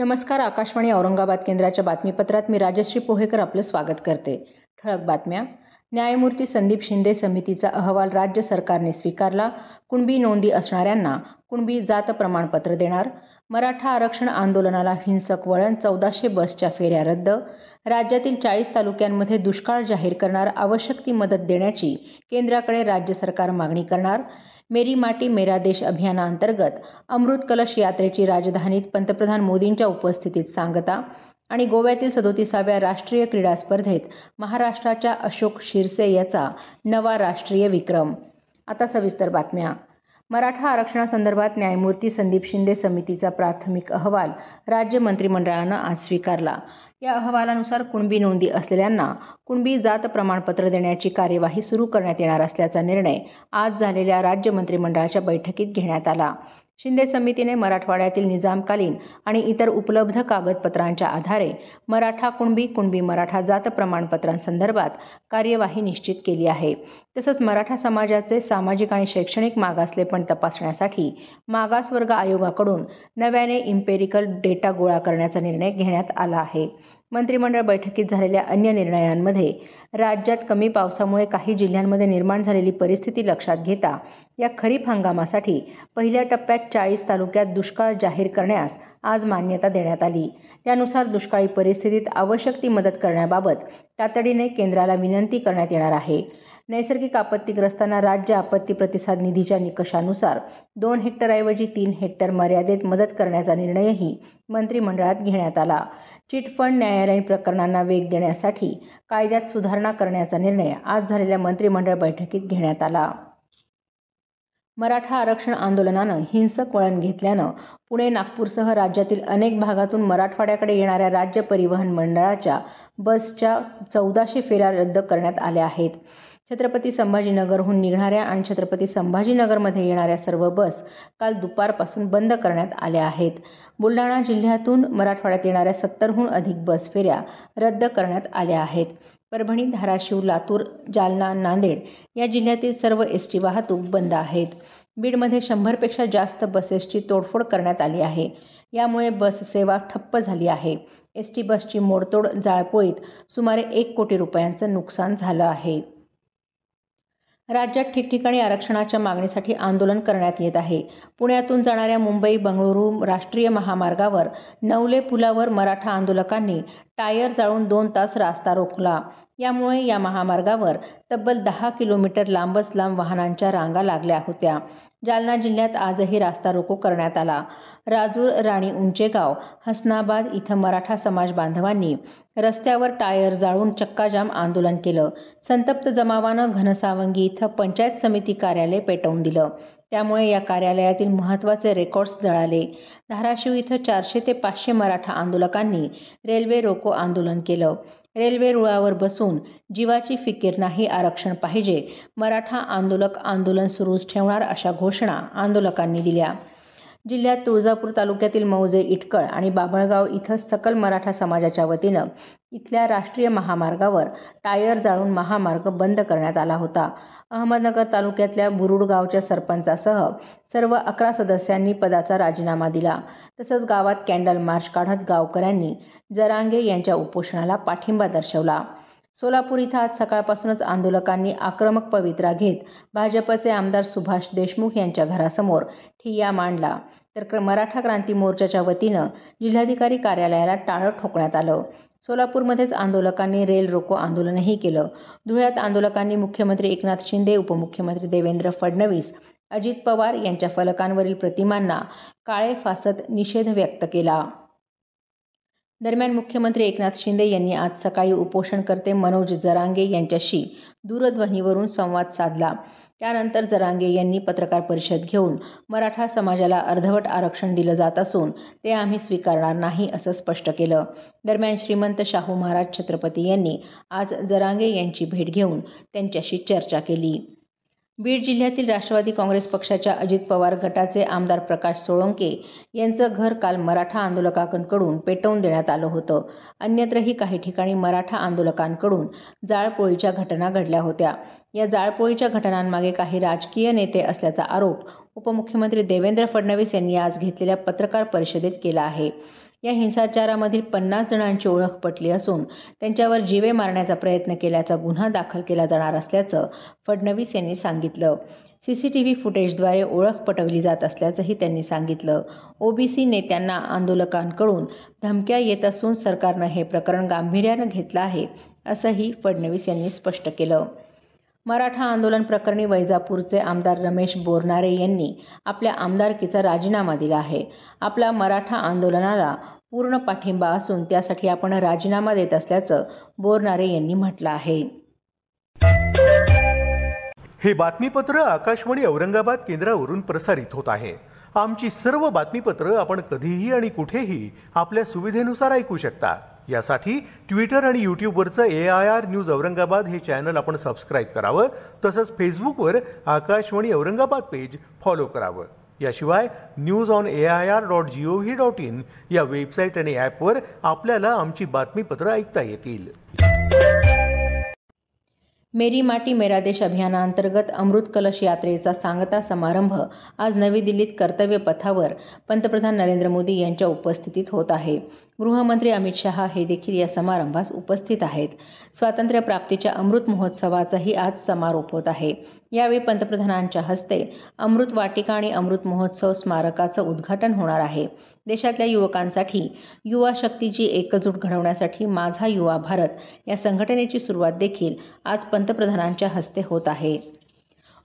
नमस्कार. आकाशवाणी औरंगाबाद केंद्राच्या बातमीपत्रात मी राजश्री पोहेकर आपलं स्वागत करते. ठळक बातम्या. न्यायमूर्ती संदीप शिंदे समितीचा अहवाल राज्य सरकारने स्वीकारला. कुणबी नोंदी असणाऱ्यांना कुणबी जात प्रमाणपत्र देणार. मराठा आरक्षण आंदोलनाला हिंसक वळण. 1400 बसच्या फेऱ्या रद्द. राज्यातील 40 तालुक्यांमध्ये दुष्काळ जाहीर करणार. आवश्यक ती मदत देण्याची केंद्राकडे राज्य सरकार मागणी करणार. मेरी माटी मेरा देश अभियानाअंतर्गत अमृत कलश यात्रेची राजधानीत पंतप्रधान मोदींच्या उपस्थितीत सांगता. आणि गोव्यातील 37व्या राष्ट्रीय क्रीडा स्पर्धेत महाराष्ट्राच्या अशोक शिरसे याचा नवा राष्ट्रीय विक्रम. आता सविस्तर बातम्या. मराठा आरक्षणासंदर्भात न्यायमूर्ती संदीप शिंदे समितीचा प्राथमिक अहवाल राज्य मंत्रिमंडळानं आज स्वीकारला. या अहवालानुसार कुणबी नोंदी असलेल्यांना कुणबी जात प्रमाणपत्र देण्याची कार्यवाही सुरू करण्यात येणार असल्याचा निर्णय आज झालेल्या राज्य मंत्रिमंडळाच्या बैठकीत घेण्यात आला. शिंदे समितीने मराठवाड्यातील निजामकालीन आणि इतर उपलब्ध कागदपत्रांच्या आधारे मराठा कुणबी मराठा जात प्रमाणपत्रांसंदर्भात कार्यवाही निश्चित केली आहे. तसंच मराठा समाजाचे सामाजिक आणि शैक्षणिक मागासलेपण तपासण्यासाठी मागासवर्ग आयोगाकडून नव्याने इम्पेरिकल डेटा गोळा करण्याचा निर्णय घेण्यात आला आहे. मंत्रिमंडळ बैठकीत झालेल्या अन्य निर्णयांमध्ये राज्यात कमी पावसामुळे काही जिल्ह्यांमध्ये निर्माण झालेली परिस्थिती लक्षात घेता या खरीप हंगामासाठी पहिल्या टप्प्यात 40 तालुक्यात दुष्काळ जाहीर करण्यास आज मान्यता देण्यात आली. त्यानुसार दुष्काळी परिस्थितीत आवश्यक ती मदत करण्याबाबत तातडीने केंद्राला विनंती करण्यात येणार आहे. नैसर्गिक आपत्तीग्रस्तांना राज्य आपत्ती प्रतिसाद निधीच्या निकषानुसार 2 हेक्टरऐवजी 3 हेक्टर मर्यादेत मदत करण्याचा निर्णयही मंत्रिमंडळात घेण्यात आला. चिटफंड न्यायालयीन प्रकरणांना वेग देण्यासाठी कायद्यात सुधारणा करण्याचा निर्णय आज झालेल्या मंत्रिमंडळ बैठकीत घेण्यात आला. मराठा आरक्षण आंदोलनानं हिंसक वळण घेतल्यानं पुणे नागपूरसह राज्यातील अनेक भागातून मराठवाड्याकडे येणाऱ्या राज्य परिवहन मंडळाच्या बसच्या 1400 फेऱ्या रद्द करण्यात आल्या आहेत. छत्रपती संभाजीनगरहून निघणाऱ्या आणि छत्रपती संभाजीनगरमध्ये येणाऱ्या सर्व बस काल दुपारपासून बंद करण्यात आल्या आहेत. बुलढाणा जिल्ह्यातून मराठवाड्यात येणाऱ्या 70हून अधिक बस फेऱ्या रद्द करण्यात आल्या आहेत. परभणी, धाराशिव, लातूर, जालना, नांदेड या जिल्ह्यातील सर्व एसटी वाहतूक बंद आहेत. बीडमध्ये 100पेक्षा जास्त बसेसची तोडफोड करण्यात आली आहे. यामुळे बस सेवा ठप्प झाली आहे. एसटी बसची मोडतोड, जाळपोळीत सुमारे 1 कोटी रुपयांचं नुकसान झालं आहे. राज्यात ठिकठिकाणी आरक्षणाच्या मागणीसाठी आंदोलन करण्यात येत आहे. पुण्यातून जाणाऱ्या मुंबई बंगळुरू राष्ट्रीय महामार्गावर नवले पुलावर मराठा आंदोलकांनी टायर जाळून 2 तास रास्ता रोखला. यामुळे या महामार्गावर तब्बल 10 किलोमीटर लांबच लांब वाहनांच्या रांगा लागल्या होत्या. जालना जिल्ह्यात आजही रास्ता रोको करण्यात आला. राजूर, राणी उंचेगाव, हसनाबाद इथं मराठा समाज बांधवांनी रस्त्यावर टायर जाळून चक्काजाम आंदोलन केलं. संतप्त जमावानं घनसावंगी इथं पंचायत समिती कार्यालय पेटवून दिलं. त्यामुळे या कार्यालयातील महत्त्वाचे रेकॉर्ड्स जळाले. धाराशिव इथं 400 ते 500 मराठा आंदोलकांनी रेल्वे रोको आंदोलन केलं. रेल्वे रुळावर बसून जीवाची फिकीर नाही, आरक्षण पाहिजे, मराठा आंदोलक आंदोलन सुरूच ठेवणार अशा घोषणा आंदोलकांनी दिल्या. जिल्ह्यात तुळजापूर तालुक्यातील मौजे, इटकळ आणि बाभळगाव इथं सकल मराठा समाजाच्या वतीनं इथल्या राष्ट्रीय महामार्गावर टायर जाळून महामार्ग बंद करण्यात आला होता. अहमदनगर तालुक्यातल्या बुरुड गावच्या सरपंचासह सर्व 11 सदस्यांनी पदाचा राजीनामा दिला. तसंच गावात कॅन्डल मार्च काढत गावकऱ्यांनी जरांगे यांच्या उपोषणाला पाठिंबा दर्शवला. सोलापूर इथं आज सकाळपासूनच आंदोलकांनी आक्रमक पवित्रा घेत भाजपचे आमदार सुभाष देशमुख यांच्या घरासमोर ठिय्या मांडला. तर मराठा क्रांती मोर्चाच्या वतीनं जिल्हाधिकारी कार्यालयाला टाळं ठोकण्यात आलं. सोलापूरमध्येच आंदोलकांनी रेल रोको आंदोलनही केलं. धुळ्यात आंदोलकांनी मुख्यमंत्री एकनाथ शिंदे, उपमुख्यमंत्री देवेंद्र फडणवीस, अजित पवार यांच्या फलकांवरील प्रतिमांना काळे फासत निषेध व्यक्त केला. दरम्यान मुख्यमंत्री एकनाथ शिंदे यांनी आज सकाळी उपोषणकर्ते मनोज जरांगे यांच्याशी दूरध्वनीवरून संवाद साधला. त्यानंतर जरांगे यांनी पत्रकार परिषद घेऊन मराठा समाजाला अर्धवट आरक्षण दिलं जात असून ते आम्ही स्वीकारणार नाही असं स्पष्ट केलं. दरम्यान श्रीमंत शाहू महाराज छत्रपती यांनी आज जरांगे यांची भेट घेऊन त्यांच्याशी चर्चा केली. बीड जिल्ह्यातील राष्ट्रवादी काँग्रेस पक्षाच्या अजित पवार गटाचे आमदार प्रकाश सोळंके यांचं घर काल मराठा आंदोलकांकडून पेटवून देण्यात आलं होतं. अन्यत्रही काही ठिकाणी मराठा आंदोलकांकडून जाळपोळीच्या घटना घडल्या होत्या. या जाळपोळीच्या घटनांमागे काही राजकीय नेते असल्याचा आरोप उपमुख्यमंत्री देवेंद्र फडणवीस यांनी आज घेतलेल्या पत्रकार परिषदेत केला आहे. या हिंसाचारामधील 50 जणांची ओळख पटली असून त्यांच्यावर जीवे मारण्याचा प्रयत्न केल्याचा गुन्हा दाखल केला जाणार असल्याचं फडणवीस यांनी सांगितलं. CCTV फुटेजद्वारे ओळख पटवली जात असल्याचंही त्यांनी सांगितलं. ओबीसी नेत्यांना आंदोलकांकडून धमक्या येत असून सरकारनं हे प्रकरण गांभीर्यानं घेतलं आहे असंही फडणवीस यांनी स्पष्ट केलं. मराठा आंदोलन प्रकरणी वैजापूरचे आमदार रमेश बोरनारे यांनी आपल्या आमदारकीचा राजीनामा दिला आहे. आपला मराठा आंदोलनाला पूर्ण पाठिंबा असून त्यासाठी आपण राजीनामा देत असल्याचं बोरनारे यांनी म्हटलं आहे. हे बातमीपत्र आकाशवाणी औरंगाबाद केंद्रावरून प्रसारित होत आहे. आमची सर्व बातमीपत्र आपण कधीही आणि कुठेही आपल्या सुविधेनुसार ऐकू शकता. यासाठी ट्विटर आणि यूट्यूबवरचं AIR न्यूज औरंगाबाद हे चॅनल आपण सबस्क्राईब करावं. तसंच फेसबुकवर आकाशवाणी औरंगाबाद पेज फॉलो करावं. याशिवाय newsonair.gov.in या वेबसाईट आणि ॲपवर आपल्याला आमची बातमीपत्र ऐकता येतील. मेरी माटी मेरा देश अभियानांतर्गत अमृत कलश यात्रेचा सांगता समारंभ आज नवी दिल्लीत कर्तव्य पथावर पंतप्रधान नरेंद्र मोदी यांच्या उपस्थितीत होत आहे. गृहमंत्री अमित शहा हे देखील या समारंभास उपस्थित आहेत. स्वातंत्र्य प्राप्तीच्या अमृत महोत्सवाचाही आज समारोप होत आहे. यावेळी पंतप्रधानांच्या हस्ते अमृत वाटिका आणि अमृत महोत्सव स्मारकाचं उद्घाटन होणार आहे. देशातल्या युवकांसाठी युवा शक्तीची एकजूट घडवण्यासाठी माझा युवा भारत या संघटनेची सुरुवात देखील आज पंतप्रधानांच्या हस्ते होत आहे.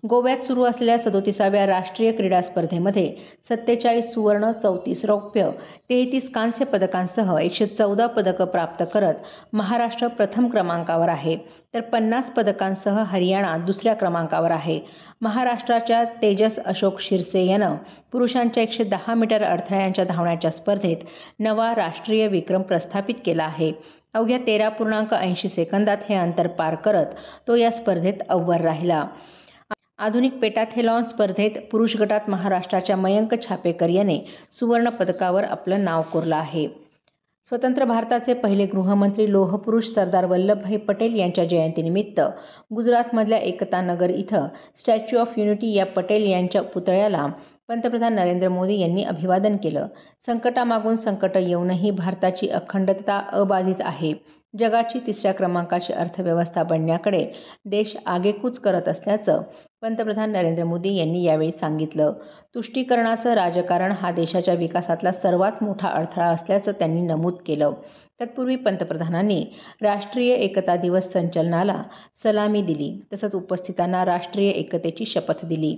गोव्यात सुरू असलेल्या 37व्या राष्ट्रीय क्रीडा स्पर्धेमध्ये 47 सुवर्ण, 34 रौप्य, 33 कांस्य पदकांसह 114 पदकं प्राप्त करत महाराष्ट्र प्रथम क्रमांकावर आहे, तर 50 पदकांसह हरियाणा दुसऱ्या क्रमांकावर आहे. महाराष्ट्राच्या तेजस अशोक शिरसे यानं पुरुषांच्या 110 मीटर अडथळ्यांच्या धावण्याच्या स्पर्धेत नवा राष्ट्रीय विक्रम प्रस्थापित केला आहे. अवघ्या 13.80 सेकंदात हे अंतर पार करत तो या स्पर्धेत अव्वल राहिला. आधुनिक पेटाथेलॉन स्पर्धेत पुरुष गटात महाराष्ट्राच्या मयंक छापेकर याने सुवर्ण पदकावर आपलं नाव कोरलं आहे. स्वतंत्र भारताचे पहिले गृहमंत्री लोहपुरुष सरदार वल्लभभाई पटेल यांच्या जयंतीनिमित्त गुजरातमधल्या एकता नगर इथं स्टॅच्यू ऑफ युनिटी या पटेल यांच्या पुतळ्याला पंतप्रधान नरेंद्र मोदी यांनी अभिवादन केलं. संकटामागून संकट येऊनही भारताची अखंडता अबाधित आहे. जगाची 3ऱ्या क्रमांकाची अर्थव्यवस्था बनण्याकडे देश आगेकूच करत असल्याचं पंतप्रधान नरेंद्र मोदी यांनी यावेळी सांगितलं. तुष्टीकरणाचं राजकारण हा देशाच्या विकासातला सर्वात मोठा अडथळा असल्याचं त्यांनी नमूद केलं. तत्पूर्वी पंतप्रधानांनी राष्ट्रीय एकता दिवस संचलनाला सलामी दिली. तसंच उपस्थितांना राष्ट्रीय एकतेची शपथ दिली.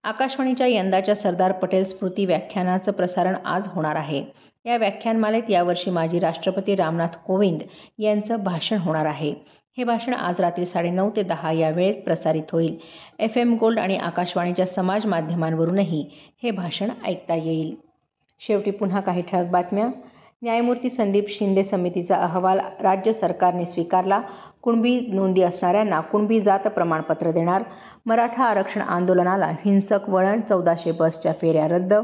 आकाशवाणीच्या यंदाच्या सरदार पटेल स्मृती व्याख्यानाचं प्रसारण आज होणार आहे. या व्याख्यानमालेत यावर्षी माजी राष्ट्रपती रामनाथ कोविंद यांचं भाषण होणार आहे. हे भाषण आज रात्री 9:30 ते 10 या वेळेत प्रसारित होईल. FM गोल्ड आणि आकाशवाणीच्या समाज माध्यमांवरूनही हे भाषण ऐकता येईल. शेवटी पुन्हा काही ठळक बातम्या. न्यायमूर्ती संदीप शिंदे समितीचा अहवाल राज्य सरकारने स्वीकारला. कुणबी नोंदी असणाऱ्यांना कुणबी जात प्रमाणपत्र देणार. मराठा आरक्षण आंदोलनाला हिंसक वळण. 1400 बसच्या फेऱ्या रद्द.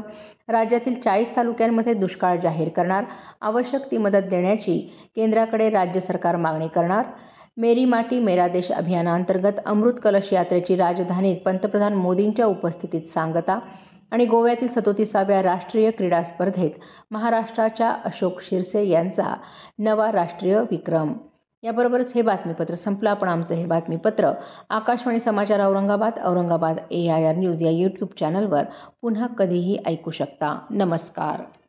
राज्यातील 40 तालुक्यांमध्ये दुष्काळ जाहीर करणार. आवश्यक ती मदत देण्याची केंद्राकडे राज्य सरकार मागणी करणार. मेरी माटी मेरा देश अभियानांतर्गत अमृत कलश यात्रेची राजधानीत पंतप्रधान मोदींच्या उपस्थितीत सांगता. आणि गोव्यातील 37व्या राष्ट्रीय क्रीडा स्पर्धेत महाराष्ट्राच्या अशोक शिरसे यांचा नवा राष्ट्रीय विक्रम. याबरोबरच हे बातमीपत्र संपलं. आपण आमचं हे बातमीपत्र आकाशवाणी समाचार औरंगाबाद AIR न्यूज या यूट्यूब चॅनलवर पुन्हा कधीही ऐकू शकता. नमस्कार.